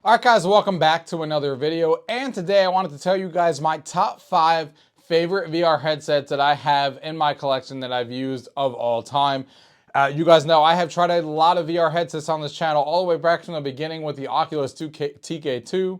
Alright guys, welcome back to another video, and today I wanted to tell you guys my top 5 favorite VR headsets that I have in my collection that I've used of all time. You guys know I have tried a lot of VR headsets on this channel, all the way back from the beginning with the Oculus TK2,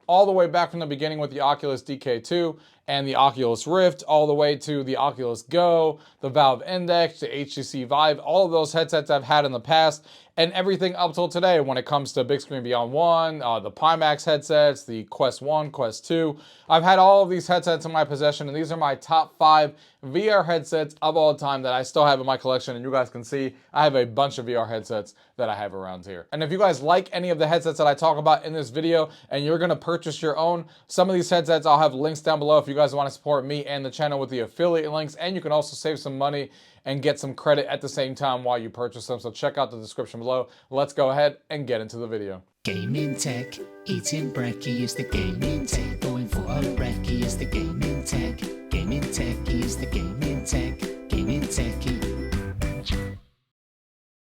all the way back from the beginning with the Oculus DK2 and the Oculus Rift, all the way to the Oculus Go, the Valve Index, the HTC Vive, all of those headsets I've had in the past, and everything up till today when it comes to Bigscreen Beyond 1, the Pimax headsets, the Quest 1, Quest 2. I've had all of these headsets in my possession, and these are my top 5 VR headsets of all time that I still have in my collection, and you guys can see I have a bunch of VR headsets that I have around here. And if you guys like any of the headsets that I talk about in this video and you're going to purchase your own, some of these headsets I'll have links down below if you guys want to support me and the channel with the affiliate links, and you can also save some money and get some credit at the same time while you purchase them. So check out the description below. Let's go ahead and get into the video. Gaming tech, eating brekkie is the gaming tech. Going for a brekkie is the gaming tech. Gaming techie is the gaming tech. Gaming techie.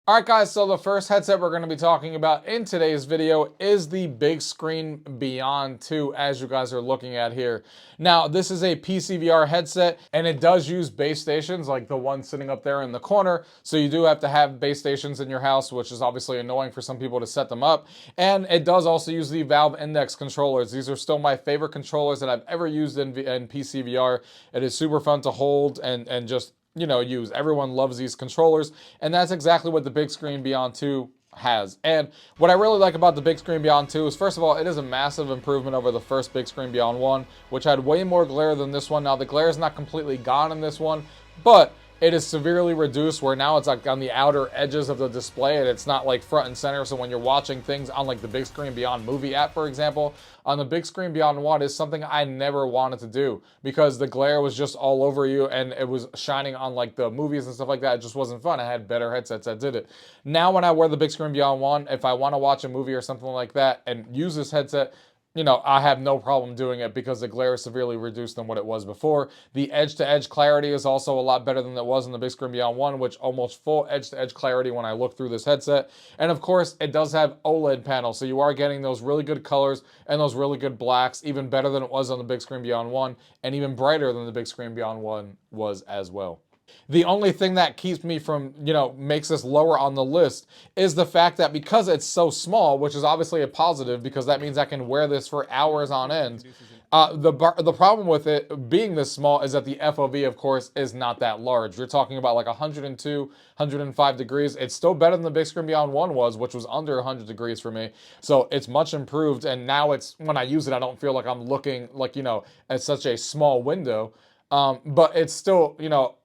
Alright guys, so the first headset we're going to be talking about in today's video is the Bigscreen Beyond 2, as you guys are looking at here. Now, this is a PC VR headset, and it does use base stations like the one sitting up there in the corner, so you do have to have base stations in your house, which is obviously annoying for some people to set them up. And it does also use the Valve Index controllers. These are still my favorite controllers that I've ever used in PC VR. It is super fun to hold and just use. Everyone loves these controllers, and that's exactly what the Bigscreen Beyond 2 has. And what I really like about the Bigscreen Beyond 2 is, first of all, it is a massive improvement over the first Bigscreen Beyond 1, which had way more glare than this one. Now, the glare is not completely gone in this one, but it is severely reduced, where now it's like on the outer edges of the display and it's not like front and center. So when you're watching things on like the Bigscreen Beyond movie app, for example, on the Bigscreen Beyond 1 is something I never wanted to do because the glare was just all over you and it was shining on like the movies and stuff like that. It just wasn't fun. I had better headsets that did it. Now when I wear the Bigscreen Beyond 1, if I want to watch a movie or something like that and use this headset, I have no problem doing it because the glare is severely reduced than what it was before. The edge-to-edge clarity is also a lot better than it was in the Bigscreen Beyond 1, which almost full edge-to-edge clarity when I look through this headset. And of course, it does have OLED panels, so you are getting those really good colors and those really good blacks, even better than it was on the Bigscreen Beyond 1, and even brighter than the Bigscreen Beyond 1 was as well. The only thing that keeps me from, makes this lower on the list is the fact that because it's so small, which is obviously a positive because that means I can wear this for hours on end. The problem with it being this small is that the FOV, of course, is not that large. You're talking about like 102, 105 degrees. It's still better than the Bigscreen Beyond 1 was, which was under 100 degrees for me. So it's much improved, and now when I use it, I don't feel like I'm looking like, at such a small window. But it's still,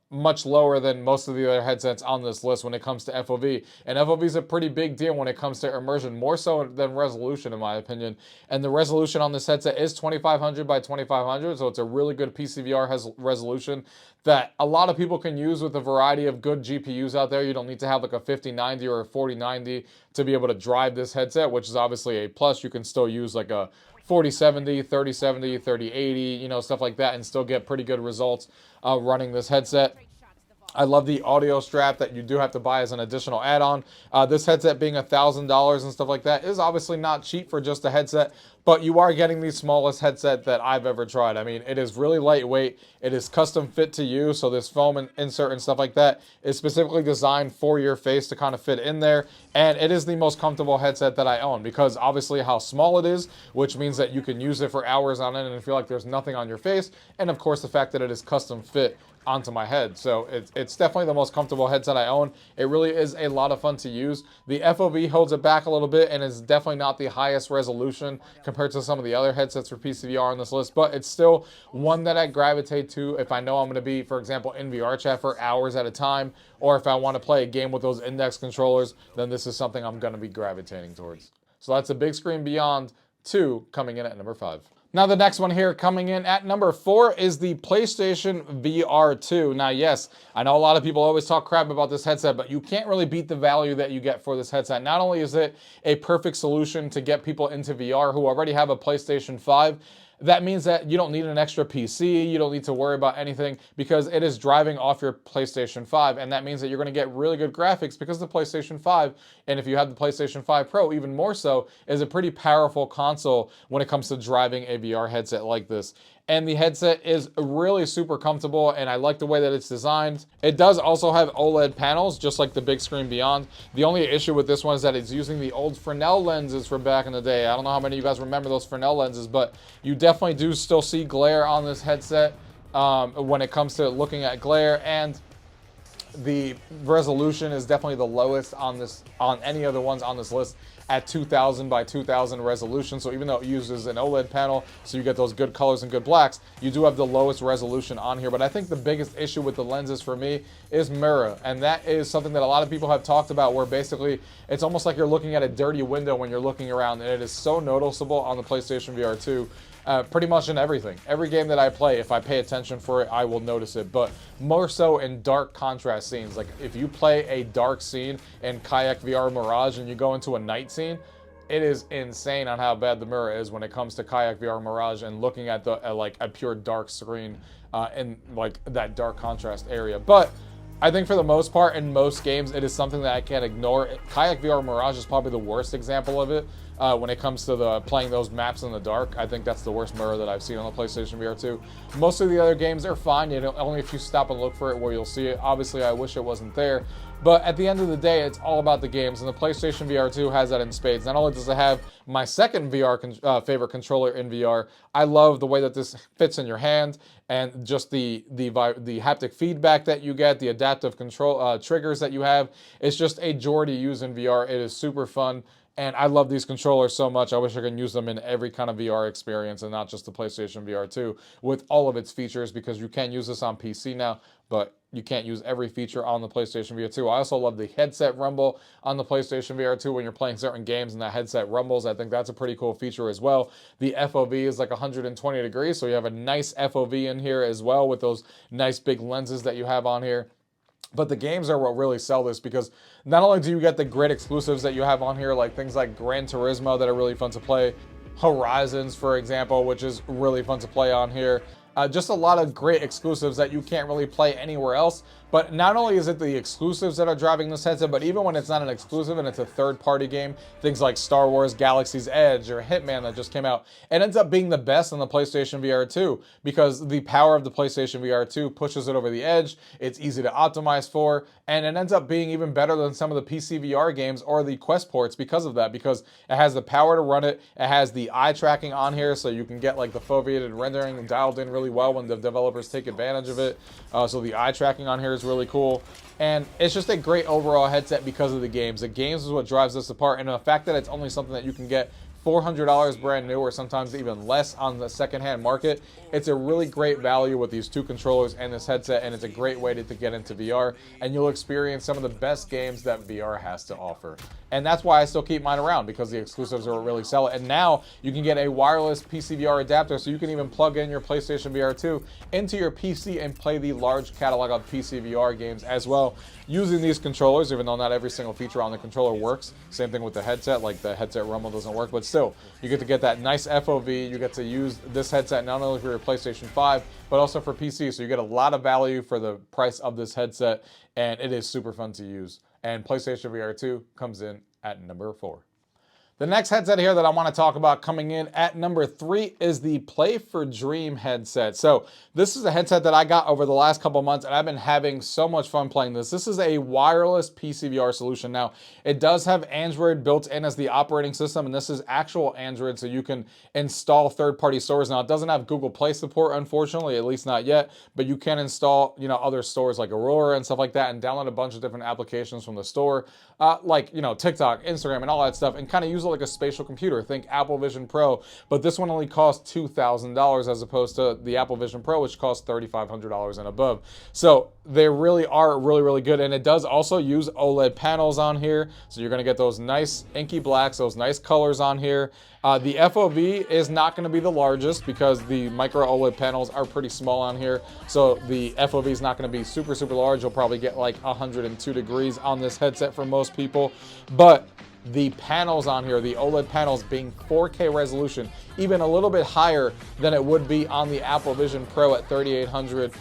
much lower than most of the other headsets on this list when it comes to FOV. And FOV is a pretty big deal when it comes to immersion, more so than resolution in my opinion. And the resolution on this headset is 2500 by 2500, so it's a really good PCVR resolution that a lot of people can use with a variety of good GPUs out there. You don't need to have like a 5090 or a 4090 to be able to drive this headset, which is obviously a plus. You can still use like a 4070, 3070, 3080, stuff like that, and still get pretty good results running this headset. I love the audio strap that you do have to buy as an additional add-on. This headset being $1,000 and stuff like that is obviously not cheap for just a headset, but you are getting the smallest headset that I've ever tried. I mean, it is really lightweight. It is custom fit to you, so this foam insert and stuff like that is specifically designed for your face to kind of fit in there, and it is the most comfortable headset that I own because obviously how small it is, which means that you can use it for hours on end and feel like there's nothing on your face, and of course the fact that it is custom fit onto my head. So it's definitely the most comfortable headset I own. It really is a lot of fun to use. The FOV holds it back a little bit and is definitely not the highest resolution compared to some of the other headsets for PCVR on this list, but it's still one that I gravitate to if I know I'm going to be, for example, in VR chat for hours at a time, or if I want to play a game with those index controllers, then this is something I'm going to be gravitating towards. So that's a Bigscreen Beyond 2 coming in at number 5. Now the next one here coming in at number 4 is the PlayStation VR 2. Now yes, I know a lot of people always talk crap about this headset, but you can't really beat the value that you get for this headset. Not only is it a perfect solution to get people into VR who already have a PlayStation 5, that means that you don't need an extra PC, you don't need to worry about anything because it is driving off your PlayStation 5, and that means that you're going to get really good graphics because the PlayStation 5, and if you have the PlayStation 5 Pro, even more so, is a pretty powerful console when it comes to driving a VR headset like this. And the headset is really super comfortable, and I like the way that it's designed. It does also have OLED panels, just like the Bigscreen Beyond. The only issue with this one is that it's using the old Fresnel lenses from back in the day. I don't know how many of you guys remember those Fresnel lenses, but you definitely do still see glare on this headset when it comes to looking at glare, and the resolution is definitely the lowest on any of the ones on this list at 2000 by 2000 resolution. So even though it uses an OLED panel, so you get those good colors and good blacks, you do have the lowest resolution on here. But I think the biggest issue with the lenses for me is mirror, and that is something that a lot of people have talked about, where basically it's almost like you're looking at a dirty window when you're looking around, and it is so noticeable on the PlayStation VR 2. Pretty much in everything. Every game that I play, if I pay attention for it, I will notice it. But more so in dark contrast scenes. Like if you play a dark scene in Kayak VR Mirage and you go into a night scene, it is insane on how bad the mirror is when it comes to Kayak VR Mirage and looking at the like a pure dark screen in like that dark contrast area. But I think for the most part, in most games, it is something that I can't ignore. Kayak VR Mirage is probably the worst example of it. When it comes to playing those maps in the dark, I think that's the worst mirror that I've seen on the PlayStation VR 2. Most of the other games are fine. Only if you stop and look for it where you'll see it. Obviously, I wish it wasn't there. But at the end of the day, it's all about the games, and the PlayStation VR 2 has that in spades. Not only does it have my second VR favorite controller in VR, I love the way that this fits in your hand, and just the haptic feedback that you get, the adaptive control triggers that you have. It's just a joy to use in VR. It is super fun. And I love these controllers so much. I wish I could use them in every kind of VR experience and not just the PlayStation VR 2 with all of its features, because you can use this on PC now, but you can't use every feature on the PlayStation VR 2. I also love the headset rumble on the PlayStation VR 2 when you're playing certain games and that headset rumbles. I think that's a pretty cool feature as well. The FOV is like 120 degrees, so you have a nice FOV in here as well with those nice big lenses that you have on here. But the games are what really sell this, because not only do you get the great exclusives that you have on here, like things like Gran Turismo that are really fun to play, Horizons, for example, which is really fun to play on here. Just a lot of great exclusives that you can't really play anywhere else. But not only is it the exclusives that are driving this headset, but even when it's not an exclusive and it's a third-party game, things like Star Wars Galaxy's Edge or Hitman that just came out, it ends up being the best on the PlayStation VR 2 because the power of the PlayStation VR 2 pushes it over the edge. It's easy to optimize for, and it ends up being even better than some of the PC VR games or the Quest ports because of that, because it has the power to run it. It has the eye tracking on here, so you can get like the foveated rendering dialed in really well when the developers take advantage of it. So the eye tracking on here is really cool, and it's just a great overall headset because of the games. The games is what drives this apart, and the fact that it's only something that you can get $400 brand new, or sometimes even less on the secondhand market. It's a really great value with these two controllers and this headset, and it's a great way to get into VR, and you'll experience some of the best games that VR has to offer. And that's why I still keep mine around, because the exclusives are what really sell it. And now you can get a wireless PC VR adapter, so you can even plug in your PlayStation VR 2 into your PC and play the large catalog of PC VR games as well using these controllers, even though not every single feature on the controller works. Same thing with the headset, like the headset rumble doesn't work, but still, you get to get that nice FOV. You get to use this headset not only for your PlayStation 5, but also for PC, so you get a lot of value for the price of this headset, and it is super fun to use. And PlayStation VR 2 comes in at number 4. The next headset here that I want to talk about coming in at number 3 is the Play for Dream headset. So this is a headset that I got over the last couple months, and I've been having so much fun playing this. This is a wireless PC VR solution. Now, it does have Android built in as the operating system, and this is actual Android, so you can install third-party stores. Now, it doesn't have Google Play support, unfortunately, at least not yet, but you can install, other stores like Aurora and stuff like that, and download a bunch of different applications from the store, like, TikTok, Instagram, and all that stuff, and kind of use it like a spatial computer. Think Apple Vision Pro, but this one only costs $2,000 as opposed to the Apple Vision Pro, which costs $3,500 and above. So they really are really good, and it does also use OLED panels on here, so you're going to get those nice inky blacks, those nice colors on here. The FOV is not going to be the largest because the micro OLED panels are pretty small on here, so the FOV is not going to be super large. You'll probably get like 102 degrees on this headset for most people, but the panels on here, the OLED panels being 4K resolution, even a little bit higher than it would be on the Apple Vision Pro at 3800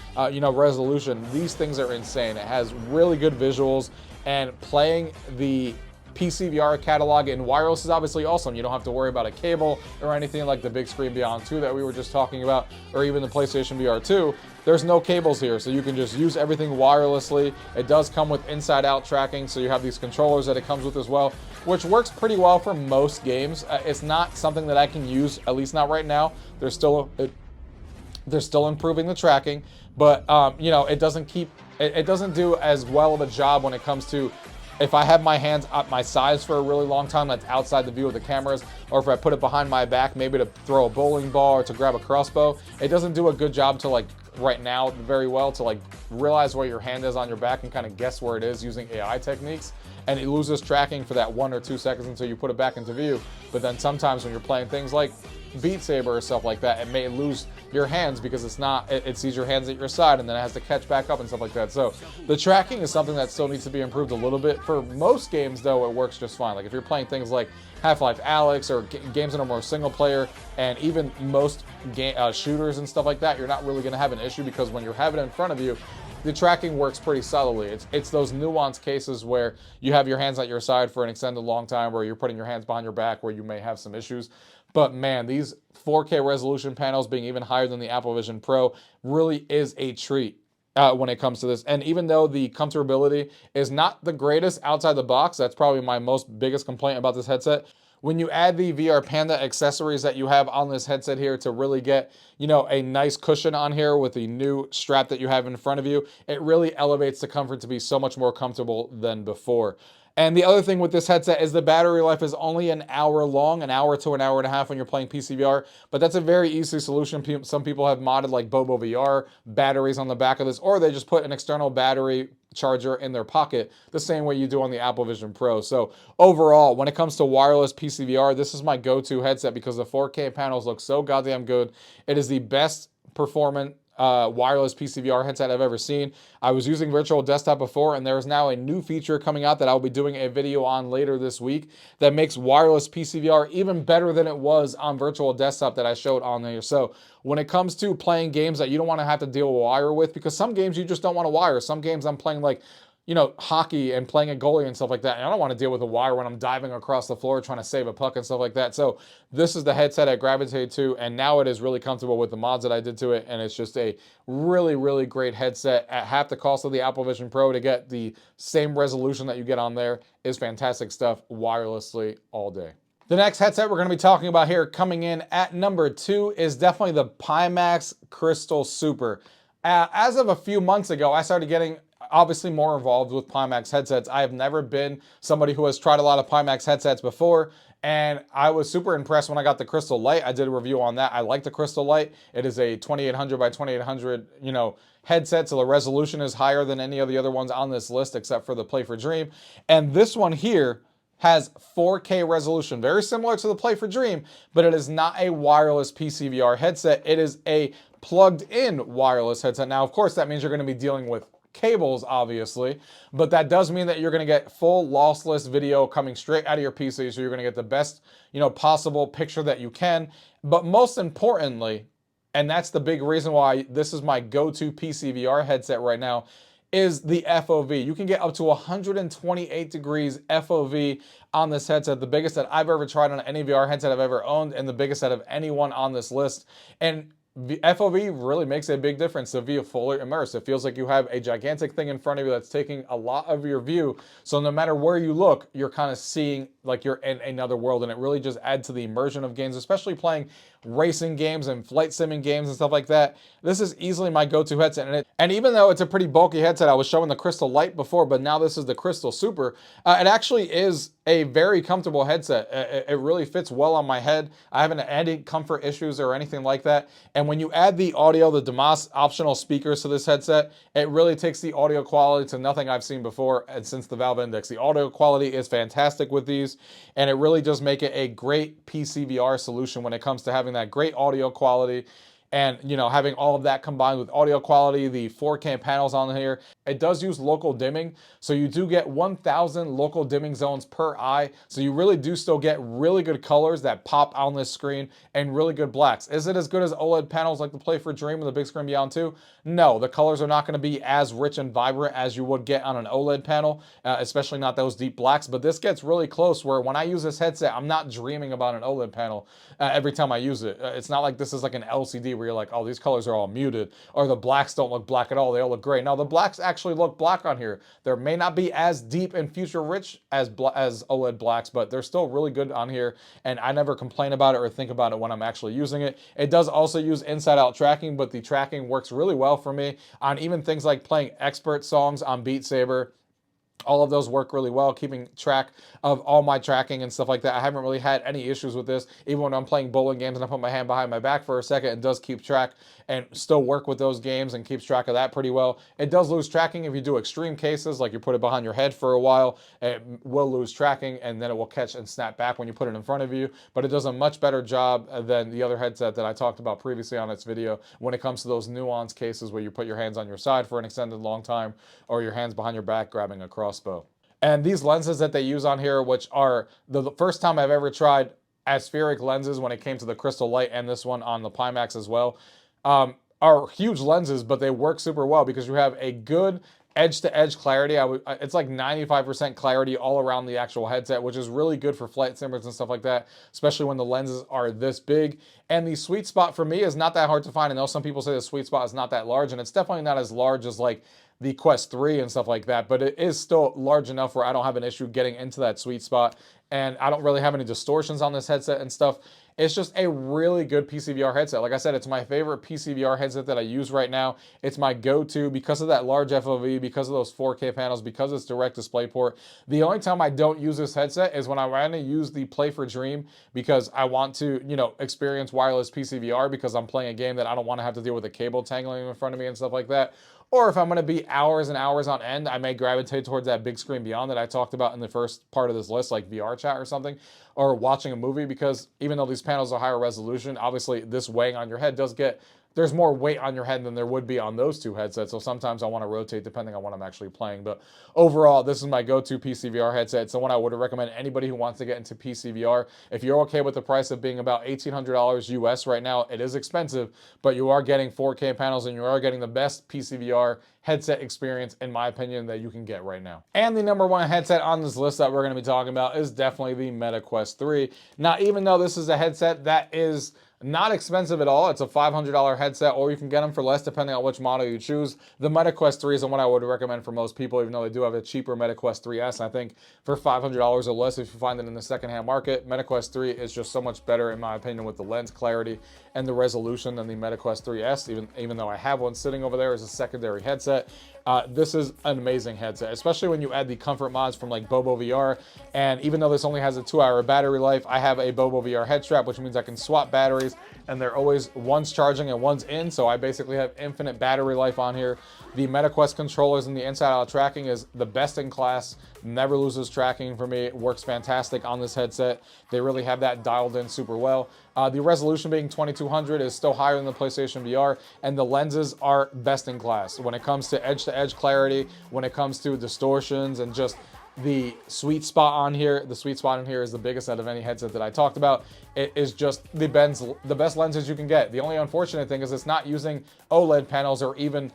resolution. These things are insane. It has really good visuals, and playing the PCVR catalog in wireless is obviously awesome. You don't have to worry about a cable or anything like the Bigscreen Beyond 2 that we were just talking about, or even the PlayStation VR 2. There's no cables here, so you can just use everything wirelessly. It does come with inside-out tracking, so you have these controllers that it comes with as well, which works pretty well for most games. It's not something that I can use, at least not right now. They're still improving the tracking, but it doesn't do as well of a job when it comes to if I have my hands at my sides for a really long time that's outside the view of the cameras, or if I put it behind my back, maybe to throw a bowling ball or to grab a crossbow. It doesn't do a good job to, like, right now very well to, like, realize where your hand is on your back and kind of guess where it is using AI techniques. And it loses tracking for that 1 or 2 seconds until you put it back into view. But then sometimes when you're playing things like Beat Saber or stuff like that, it may lose your hands because it sees your hands at your side and then it has to catch back up and stuff like that. So the tracking is something that still needs to be improved a little bit. For most games, though, it works just fine. Like if you're playing things like Half-Life Alyx or games that are more single player, and even most shooters and stuff like that, you're not really going to have an issue because when you have it in front of you, the tracking works pretty solidly. It's those nuanced cases where you have your hands at your side for an extended long time, where you're putting your hands behind your back, where you may have some issues. But man, these 4K resolution panels being even higher than the Apple Vision Pro really is a treat when it comes to this. And even though the comfortability is not the greatest outside the box, that's probably my biggest complaint about this headset. When you add the VR Panda accessories that you have on this headset here to really get, a nice cushion on here with the new strap that you have in front of you, it really elevates the comfort to be so much more comfortable than before. And the other thing with this headset is the battery life is only an hour long, an hour to an hour and a half when you're playing PCVR, but that's a very easy solution. Some people have modded like Bobo VR batteries on the back of this, or they just put an external battery charger in their pocket the same way you do on the Apple Vision Pro. So overall, when it comes to wireless PCVR, this is my go-to headset because the 4K panels look so goddamn good. It is the best performant wireless PCVR headset I've ever seen. I was using virtual desktop before, and there is now a new feature coming out that I'll be doing a video on later this week that makes wireless PCVR even better than it was on virtual desktop that I showed on there. So when it comes to playing games that you don't want to have to deal with wire with, because some games you just don't want to wire. Some games I'm playing like hockey and playing a goalie and stuff like that. And I don't want to deal with a wire when I'm diving across the floor trying to save a puck and stuff like that. So this is the headset I gravitated to, and now it is really comfortable with the mods that I did to it. And it's just a really, really great headset at half the cost of the Apple Vision Pro to get the same resolution that you get on there is fantastic stuff wirelessly all day. The next headset we're going to be talking about here coming in at number 2 is definitely the Pimax Crystal Super. As of a few months ago, I started getting obviously more involved with Pimax headsets. I have never been somebody who has tried a lot of Pimax headsets before, and I was super impressed when I got the Crystal Light. I did a review on that. I like the Crystal Light. It is a 2800 by 2800, headset, so the resolution is higher than any of the other ones on this list except for the Play for Dream. And this one here has 4K resolution, very similar to the Play for Dream, but it is not a wireless PCVR headset. It is a plugged-in wireless headset. Now, of course, that means you're going to be dealing with cables, obviously, but that does mean that you're going to get full lossless video coming straight out of your PC, so you're going to get the best, possible picture that you can. But most importantly, and that's the big reason why this is my go-to PCVR headset right now, is the FOV. You can get up to 128 degrees FOV on this headset, the biggest that I've ever tried on any VR headset I've ever owned, and the biggest out of anyone on this list. And FOV really makes a big difference to be fully immersed. It feels like you have a gigantic thing in front of you that's taking a lot of your view. So no matter where you look, you're kind of seeing like you're in another world, and it really just adds to the immersion of games, especially playing racing games and flight simming games and stuff like that. This is easily my go-to headset, and even though it's a pretty bulky headset, I was showing the Crystal Light before, but now this is the Crystal Super. It actually is a very comfortable headset. It really fits well on my head. I haven't had any comfort issues or anything like that. And when you add the audio, the DeMoss optional speakers to this headset, it really takes the audio quality to nothing I've seen before and since the Valve Index. The audio quality is fantastic with these, and it really does make it a great PCVR solution when it comes to having that great audio quality. And, you know, having all of that combined with audio quality, the 4K panels on here, it does use local dimming. So you do get 1,000 local dimming zones per eye. So you really do still get really good colors that pop on this screen and really good blacks. Is it as good as OLED panels like the Play for Dream and the Bigscreen Beyond 2? No, the colors are not going to be as rich and vibrant as you would get on an OLED panel, especially not those deep blacks. But this gets really close where when I use this headset, I'm not dreaming about an OLED panel every time I use it. It's not like this is like an LCD where you're like, oh, these colors are all muted, or the blacks don't look black at all. They all look gray. Now, the blacks actually look black on here. There may not be as deep and feature rich as OLED blacks, but they're still really good on here. And I never complain about it or think about it when I'm actually using it. It does also use inside out tracking, but the tracking works really well for me on even things like playing expert songs on Beat Saber. All of those work really well, keeping track of all my tracking and stuff like that. I haven't really had any issues with this. Even when I'm playing bowling games and I put my hand behind my back for a second, it does keep track and still work with those games and keeps track of that pretty well. It does lose tracking if you do extreme cases, like you put it behind your head for a while. It will lose tracking and then it will catch and snap back when you put it in front of you. But it does a much better job than the other headset that I talked about previously on its video when it comes to those nuanced cases where you put your hands on your side for an extended long time or your hands behind your back grabbing a crossbow. And these lenses that they use on here, which are the first time I've ever tried aspheric lenses when it came to the Crystal Light and this one on the Pimax as well, are huge lenses, but they work super well because you have a good edge-to-edge clarity. It's like 95% clarity all around the actual headset, which is really good for flight simulators and stuff like that, especially when the lenses are this big. And the sweet spot for me is not that hard to find. I know some people say the sweet spot is not that large, and it's definitely not as large as like the Quest 3 and stuff like that, but it is still large enough where I don't have an issue getting into that sweet spot, and I don't really have any distortions on this headset and stuff. It's just a really good PCVR headset. Like I said, it's my favorite PCVR headset that I use right now. It's my go-to because of that large FOV, because of those 4K panels, because it's direct display port. The only time I don't use this headset is when I want to use the Play for Dream because I want to, you know, experience wireless PCVR because I'm playing a game that I don't want to have to deal with a cable tangling in front of me and stuff like that. Or if I'm going to be hours and hours on end, I may gravitate towards that Bigscreen Beyond that I talked about in the first part of this list, like VR chat or something, or watching a movie, because even though these panels are higher resolution, obviously this weighing on your head does get, there's more weight on your head than there would be on those two headsets. So sometimes I want to rotate depending on what I'm actually playing. But overall, this is my go-to PCVR headset. It's the one I would recommend anybody who wants to get into PCVR. If you're okay with the price of being about $1,800 US right now, it is expensive, but you are getting 4K panels and you are getting the best PCVR headset experience, in my opinion, that you can get right now. And the number one headset on this list that we're going to be talking about is definitely the Meta Quest 3. Now, even though this is a headset that is not expensive at all, it's a $500 headset, or you can get them for less depending on which model you choose. The Meta Quest 3 is the one I would recommend for most people, even though they do have a cheaper Meta Quest 3S. I think for $500 or less, if you find it in the secondhand market, Meta Quest 3 is just so much better, in my opinion, with the lens clarity and the resolution than the Meta Quest 3S, even though I have one sitting over there as a secondary headset. This is an amazing headset, especially when you add the comfort mods from like Bobo VR. And even though this only has a 2-hour battery life, I have a Bobo VR head strap, which means I can swap batteries and they're always, one's charging and one's in. So I basically have infinite battery life on here. The MetaQuest controllers and the inside out tracking is the best in class. Never loses tracking for me. It works fantastic on this headset. They really have that dialed in super well. The resolution being 2200 is still higher than the PlayStation VR, and the lenses are best in class when it comes to edge-to-edge clarity, when it comes to distortions, and just the sweet spot on here. The sweet spot in here is the biggest out of any headset that I talked about. It is just the best lenses you can get. The only unfortunate thing is it's not using OLED panels or even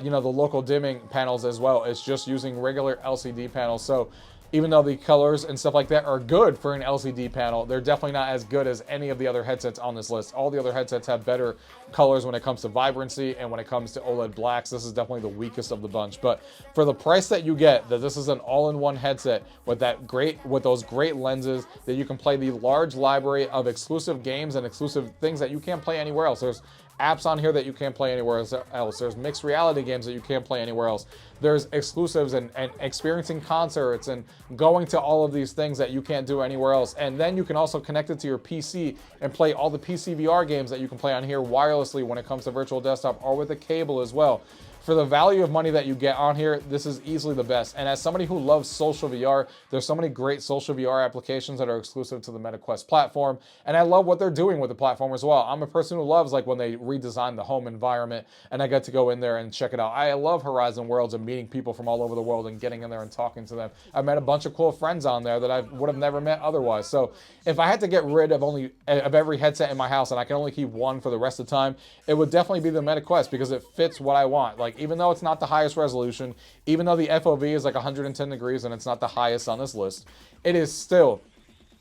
you know, the local dimming panels as well. It's just using regular LCD panels. So even though the colors and stuff like that are good for an LCD panel, they're definitely not as good as any of the other headsets on this list. All the other headsets have better colors when it comes to vibrancy, and when it comes to OLED blacks, this is definitely the weakest of the bunch. But for the price that you get, that this is an all-in-one headset with those great lenses, that you can play the large library of exclusive games and exclusive things that you can't play anywhere else. There's apps on here that you can't play anywhere else. There's mixed reality games that you can't play anywhere else. There's exclusives and experiencing concerts and going to all of these things that you can't do anywhere else. And then you can also connect it to your PC and play all the PC VR games that you can play on here wirelessly when it comes to virtual desktop or with a cable as well. for the value of money that you get on here, this is easily the best. And as somebody who loves social VR, there's so many great social VR applications that are exclusive to the MetaQuest platform. And I love what they're doing with the platform as well. I'm a person who loves like when they redesign the home environment and I get to go in there and check it out. I love Horizon Worlds and meeting people from all over the world and getting in there and talking to them. I've met a bunch of cool friends on there that I would have never met otherwise. So if I had to get rid of every headset in my house and I can only keep one for the rest of the time, it would definitely be the MetaQuest because it fits what I want. Like, even though it's not the highest resolution, even though the FOV is like 110 degrees and it's not the highest on this list, it is still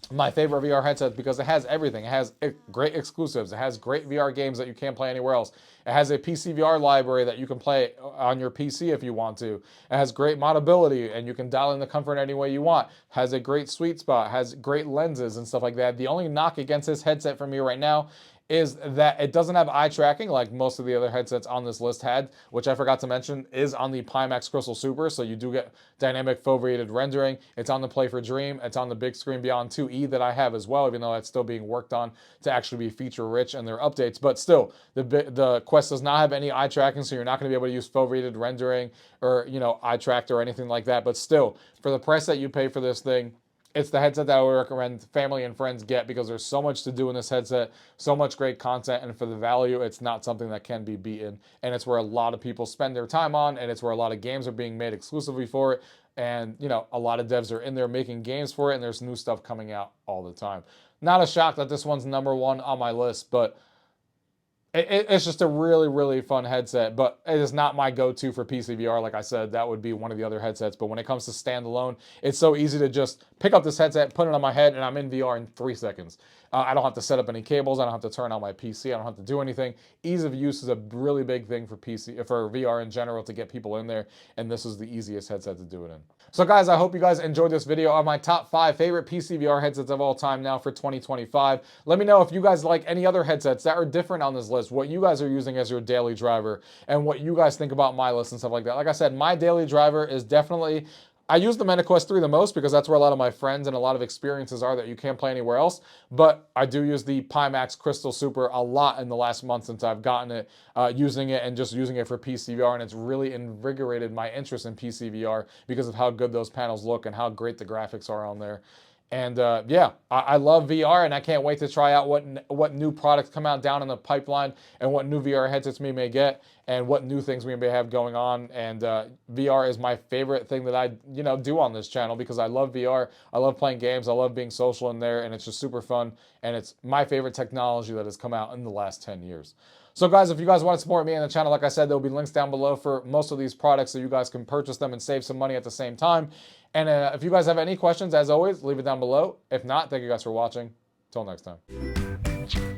my favorite VR headset because it has everything. It has great exclusives. It has great VR games that you can't play anywhere else. It has a PC VR library that you can play on your PC if you want to. It has great modability and you can dial in the comfort any way you want. It has a great sweet spot. It has great lenses and stuff like that. The only knock against this headset for me right now is that it doesn't have eye tracking like most of the other headsets on this list had, which I forgot to mention is on the Pimax Crystal Super, so you do get dynamic foveated rendering. It's on the Play for Dream. It's on the Bigscreen Beyond 2E that I have as well, even though that's still being worked on to actually be feature-rich in their updates. But still, the Quest does not have any eye tracking, so you're not going to be able to use foveated rendering or, you know, eye tracked or anything like that. But still, for the price that you pay for this thing, it's the headset that I would recommend family and friends get because there's so much to do in this headset, so much great content, and for the value, it's not something that can be beaten. And it's where a lot of people spend their time on, and it's where a lot of games are being made exclusively for it. And, you know, a lot of devs are in there making games for it, and there's new stuff coming out all the time. Not a shock that this one's #1 on my list, but it's just a really, really fun headset, but it is not my go-to for PC VR. Like I said, that would be one of the other headsets. But when it comes to standalone, it's so easy to just pick up this headset, put it on my head, and I'm in VR in 3 seconds. I don't have to set up any cables. I don't have to turn on my PC. I don't have to do anything. Ease of use is a really big thing for VR in general to get people in there, and this is the easiest headset to do it in. So guys, I hope you guys enjoyed this video on my top 5 favorite PC VR headsets of all time now for 2025. Let me know if you guys like any other headsets that are different on this list, what you guys are using as your daily driver, and what you guys think about my list and stuff like that. Like I said, my daily driver is definitely, I use the MetaQuest 3 the most because that's where a lot of my friends and a lot of experiences are that you can't play anywhere else. But I do use the Pimax Crystal Super a lot in the last month since I've gotten it, using it and just using it for PC VR. And it's really invigorated my interest in PC VR because of how good those panels look and how great the graphics are on there. And yeah, I love VR, and I can't wait to try out what new products come out down in the pipeline and what new VR headsets we may get and what new things we may have going on. And VR is my favorite thing that I do on this channel because I love VR. I love playing games. I love being social in there, and it's just super fun. And it's my favorite technology that has come out in the last 10 years. So guys, if you guys want to support me and the channel, like I said, there'll be links down below for most of these products so you guys can purchase them and save some money at the same time. And if you guys have any questions, as always, leave it down below. If not, thank you guys for watching. Till next time.